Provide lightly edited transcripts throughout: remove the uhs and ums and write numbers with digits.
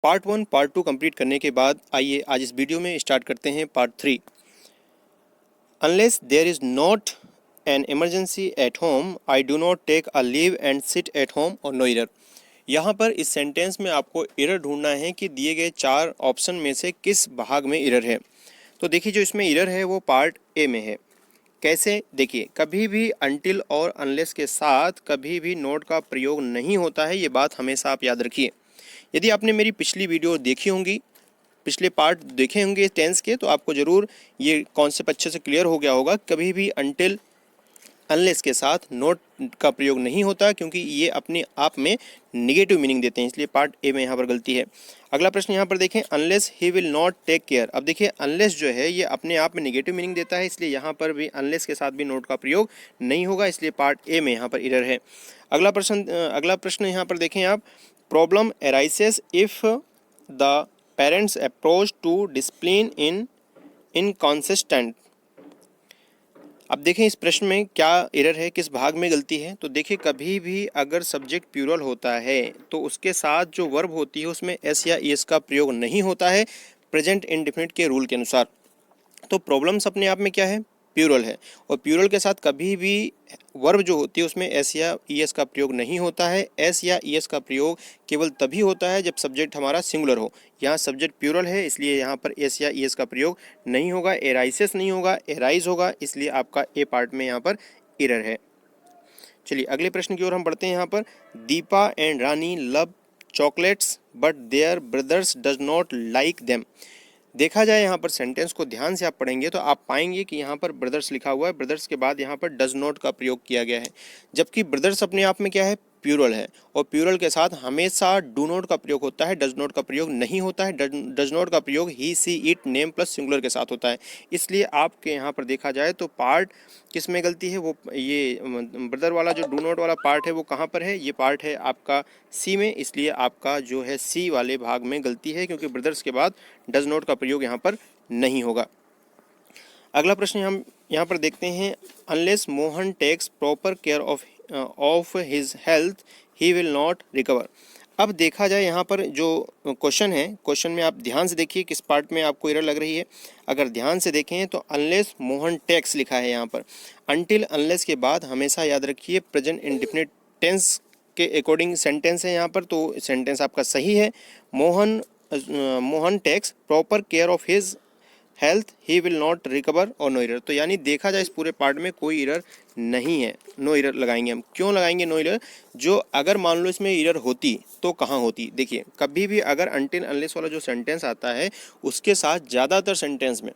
Part 1 part 2 complete करने के बाद आइए आज इस वीडियो में स्टार्ट करते हैं part 3। Unless there is not an emergency at home I do not take a leave and sit at home और नो एरर। यहाँ पर इस सेंटेंस में आपको एरर ढूंढना है कि दिए गए 4 ऑप्शन में से किस भाग में एरर है। तो देखिए जो इसमें एरर है वो पार्ट ए में है। कैसे? देखिए कभी भी अनटिल और अनलेस के साथ कभी भी नोट का प्रयोग नहीं होता है, ये बात हमेशा आप याद रखिए। यदि आपने मेरी पिछली वीडियो देखी होंगी, पिछले पार्ट देखे होंगे टेंस के, तो आपको ज़रूर ये कॉन्सेप्ट अच्छे से क्लियर हो गया होगा। कभी भी अनटिल अनलेस के साथ नोट का प्रयोग नहीं होता क्योंकि ये अपने आप में निगेटिव मीनिंग देते हैं, इसलिए पार्ट ए में यहाँ पर गलती है। अगला प्रश्न यहाँ पर देखें, unless he will not take care. अब देखिए अनलेस जो है ये अपने आप में निगेटिव मीनिंग देता है, इसलिए यहाँ पर भी अनलेस के साथ भी नोट का प्रयोग नहीं होगा, इसलिए पार्ट ए में यहाँ पर एरर है। अगला प्रश्न यहाँ पर देखें आप, problem arises if the parents approach to discipline in inconsistent. अब देखें इस प्रश्न में क्या एरर है, किस भाग में गलती है। तो देखिए कभी भी अगर सब्जेक्ट प्लूरल होता है तो उसके साथ जो वर्ब होती है उसमें एस या ईएस का प्रयोग नहीं होता है प्रेजेंट इंडेफिनिट के रूल के अनुसार। तो प्रॉब्लम्स अपने आप में क्या है, प्लूरल है, और प्लूरल के साथ कभी भी वर्ब जो होती है उसमें एस या ईएस का प्रयोग नहीं होता है। एस या ईएस का प्रयोग केवल तभी होता है जब सब्जेक्ट हमारा सिंगुलर हो। यहाँ सब्जेक्ट प्लूरल है इसलिए यहाँ पर एस या ईएस का प्रयोग नहीं होगा, एराइसेस नहीं होगा, एराइज होगा, इसलिए आपका ए पार्ट में यहाँ पर एरर है। चलिए अगले प्रश्न की ओर हम बढ़ते हैं। यहाँ पर Deepa and Rani love chocolates but their brothers does not like them. देखा जाए यहाँ पर सेंटेंस को ध्यान से आप पढ़ेंगे तो आप पाएंगे कि यहाँ पर ब्रदर्स लिखा हुआ है, ब्रदर्स के बाद यहाँ पर डज नॉट का प्रयोग किया गया है, जबकि ब्रदर्स अपने आप में क्या है, प्लूरल है, और प्लूरल के साथ हमेशा डू नॉट का प्रयोग होता है, डज नॉट का प्रयोग नहीं होता है। डज नॉट का प्रयोग he she it name plus singular के साथ होता है। इसलिए आपके यहाँ पर देखा जाए तो पार्ट किस में गलती है, वो ये ब्रदर वाला जो डू नॉट वाला पार्ट है वो कहाँ पर है, ये पार्ट है आपका सी में, इसलिए आपका जो है सी वाले भाग में गलती है क्योंकि ब्रदर्स के बाद डज नॉट का प्रयोग यहाँ पर नहीं होगा। अगला प्रश्न हम यहाँ पर देखते हैं, unless Mohan takes proper care of his health he will not recover. अब देखा जाए यहाँ पर जो क्वेश्चन है, क्वेश्चन में आप ध्यान से देखिए किस पार्ट में आपको एरर लग रही है। अगर ध्यान से देखें तो अनलेस मोहन टेक्स लिखा है यहाँ पर, अनटिल अनलेस के बाद हमेशा याद रखिए प्रेजेंट इंडेफिनिट टेंस के अकॉर्डिंग सेंटेंस है यहाँ पर, तो सेंटेंस आपका सही है। Mohan takes proper care of his health he will not recover और नो एरर। तो यानी देखा जाए इस पूरे पार्ट में कोई एरर नहीं है, नो एरर लगाएंगे हम। क्यों लगाएंगे नो एरर? जो अगर मान लो इसमें एरर होती तो कहाँ होती। देखिए कभी भी अगर अनटिल अनलेस वाला जो सेंटेंस आता है उसके साथ ज़्यादातर सेंटेंस में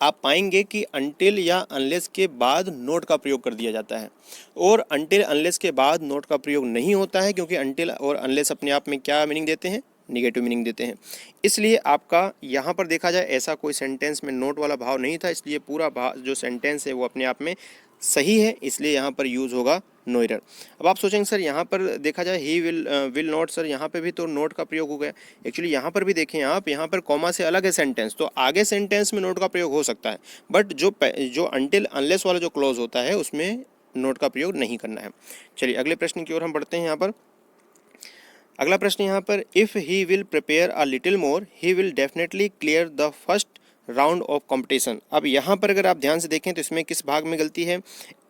आप पाएंगे कि अनटिल या अनलेस के बाद नोट का प्रयोग कर दिया जाता है, और अनटिल अनलेस के बाद नोट का प्रयोग नहीं होता है क्योंकि अनटिल और अनलेस अपने आप में क्या मीनिंग देते हैं, निगेटिव मीनिंग देते हैं। इसलिए आपका यहाँ पर देखा जाए ऐसा कोई सेंटेंस में नोट वाला भाव नहीं था, इसलिए पूरा भाव जो सेंटेंस है वो अपने आप में सही है, इसलिए यहाँ पर यूज़ होगा नो एरर। अब आप सोचेंगे सर यहाँ पर देखा जाए ही विल नॉट, सर यहाँ पे भी तो नोट का प्रयोग हो गया। एक्चुअली यहाँ पर भी देखें आप, यहाँ पर कॉमा से अलग है सेंटेंस, तो आगे सेंटेंस में नोट का प्रयोग हो सकता है, बट जो अनटिल अनलेस वाला जो क्लॉज होता है उसमें नोट का प्रयोग नहीं करना है। चलिए अगले प्रश्न की ओर हम बढ़ते हैं। यहाँ पर अगला प्रश्न यहाँ पर, if he will prepare a little more he will definitely clear the first round of competition. अब यहाँ पर अगर आप ध्यान से देखें तो इसमें किस भाग में गलती है,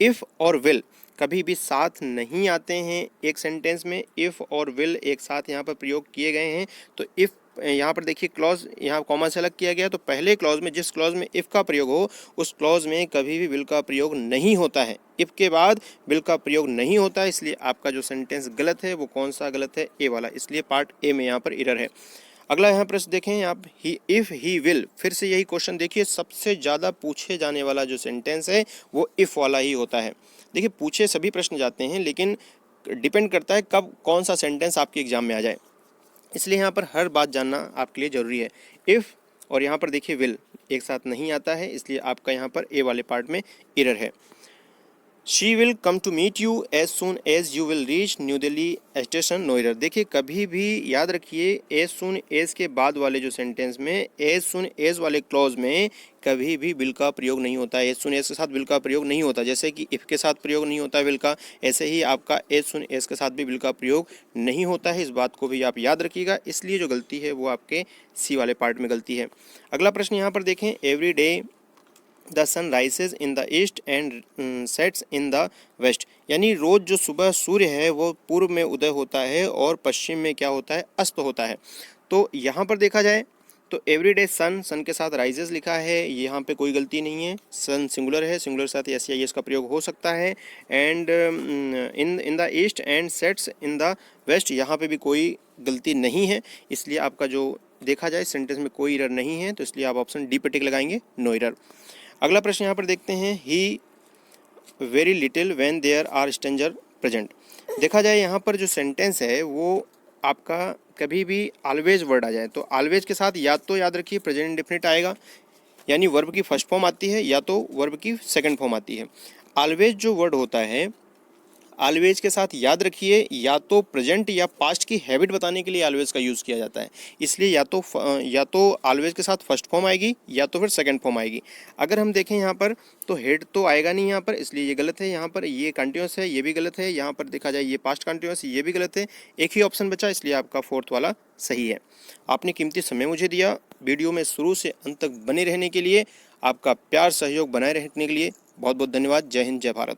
इफ़ और विल कभी भी साथ नहीं आते हैं एक सेंटेंस में। इफ़ और विल एक साथ यहाँ पर प्रयोग किए गए हैं, तो इफ़ यहाँ पर देखिए क्लॉज यहाँ कॉमा से अलग किया गया, तो पहले क्लॉज में जिस क्लॉज में इफ़ का प्रयोग हो उस क्लॉज में कभी भी विल का प्रयोग नहीं होता है, इफ़ के बाद विल का प्रयोग नहीं होता है, इसलिए आपका जो सेंटेंस गलत है वो कौन सा गलत है, ए वाला, इसलिए पार्ट ए में यहाँ पर एरर है। अगला यहाँ प्रश्न देखें आप, ही इफ़ ही विल, फिर से यही क्वेश्चन देखिए, सबसे ज़्यादा पूछे जाने वाला जो सेंटेंस है वो इफ़ वाला ही होता है। देखिए पूछे सभी प्रश्न जाते हैं लेकिन डिपेंड करता है कब कौन सा सेंटेंस आपके एग्जाम में आ जाए, इसलिए यहाँ पर हर बात जानना आपके लिए ज़रूरी है। इफ़ और यहाँ पर देखिए विल एक साथ नहीं आता है, इसलिए आपका यहाँ पर ए वाले पार्ट में एरर है। She will come to meet you as soon as you will reach New Delhi station Noida. देखिए कभी भी याद रखिए एज सुन एज के बाद वाले जो सेंटेंस में एज सुन एज वाले क्लॉज में कभी भी विल का प्रयोग नहीं होता है। एज सुन एज के साथ विल का प्रयोग नहीं होता। जैसे कि इफ़ के साथ प्रयोग नहीं होता है विल का, ऐसे ही आपका एज सुन एज के साथ भी विल का प्रयोग नहीं होता है। इस बात को भी आप याद रखिएगा। इसलिए जो गलती है वो आपके सी वाले पार्ट में गलती है। अगला प्रश्न यहाँ पर देखें, every day the sun rises in the east and sets in the west. यानी रोज़ जो सुबह सूर्य है वो पूर्व में उदय होता है और पश्चिम में क्या होता है, अस्त होता है। तो यहाँ पर देखा जाए तो एवरीडे सन, सन के साथ राइजेस लिखा है, यहाँ पे कोई गलती नहीं है। सन सिंगुलर है, सिंगुलर के साथ एस या एस का प्रयोग हो सकता है। And in the east and sets in the west, यहाँ पे भी कोई गलती नहीं है। इसलिए आपका जो देखा जाए सेंटेंस में कोई एरर नहीं है, तो इसलिए आप ऑप्शन डी पे टिक लगाएंगे, नो एरर। अगला प्रश्न यहाँ पर देखते हैं, he very little when there are stranger present. देखा जाए यहाँ पर जो सेंटेंस है वो आपका कभी भी ऑलवेज वर्ड आ जाए तो ऑलवेज के साथ या तो याद रखिए प्रेजेंट इंडेफिनिट आएगा, यानी वर्ब की फर्स्ट फॉर्म आती है, या तो वर्ब की सेकंड फॉर्म आती है। ऑलवेज जो वर्ड होता है, ऑलवेज के साथ याद रखिए या तो प्रेजेंट या पास्ट की हैबिट बताने के लिए ऑलवेज का यूज़ किया जाता है। इसलिए या तो ऑलवेज के साथ फर्स्ट फॉर्म आएगी या तो फिर सेकंड फॉर्म आएगी। अगर हम देखें यहाँ पर तो हेड तो आएगा नहीं यहाँ पर, इसलिए ये गलत है। यहाँ पर ये कंटिन्यूस है, ये भी गलत है। यहाँ पर देखा जाए ये पास्ट कंटिन्यूस, ये भी गलत है। एक ही ऑप्शन बचा, इसलिए आपका फोर्थ वाला सही है। आपने कीमती समय मुझे दिया, वीडियो में शुरू से अंत तक बने रहने के लिए, आपका प्यार सहयोग बनाए रखने के लिए बहुत बहुत धन्यवाद। जय हिंद, जय भारत।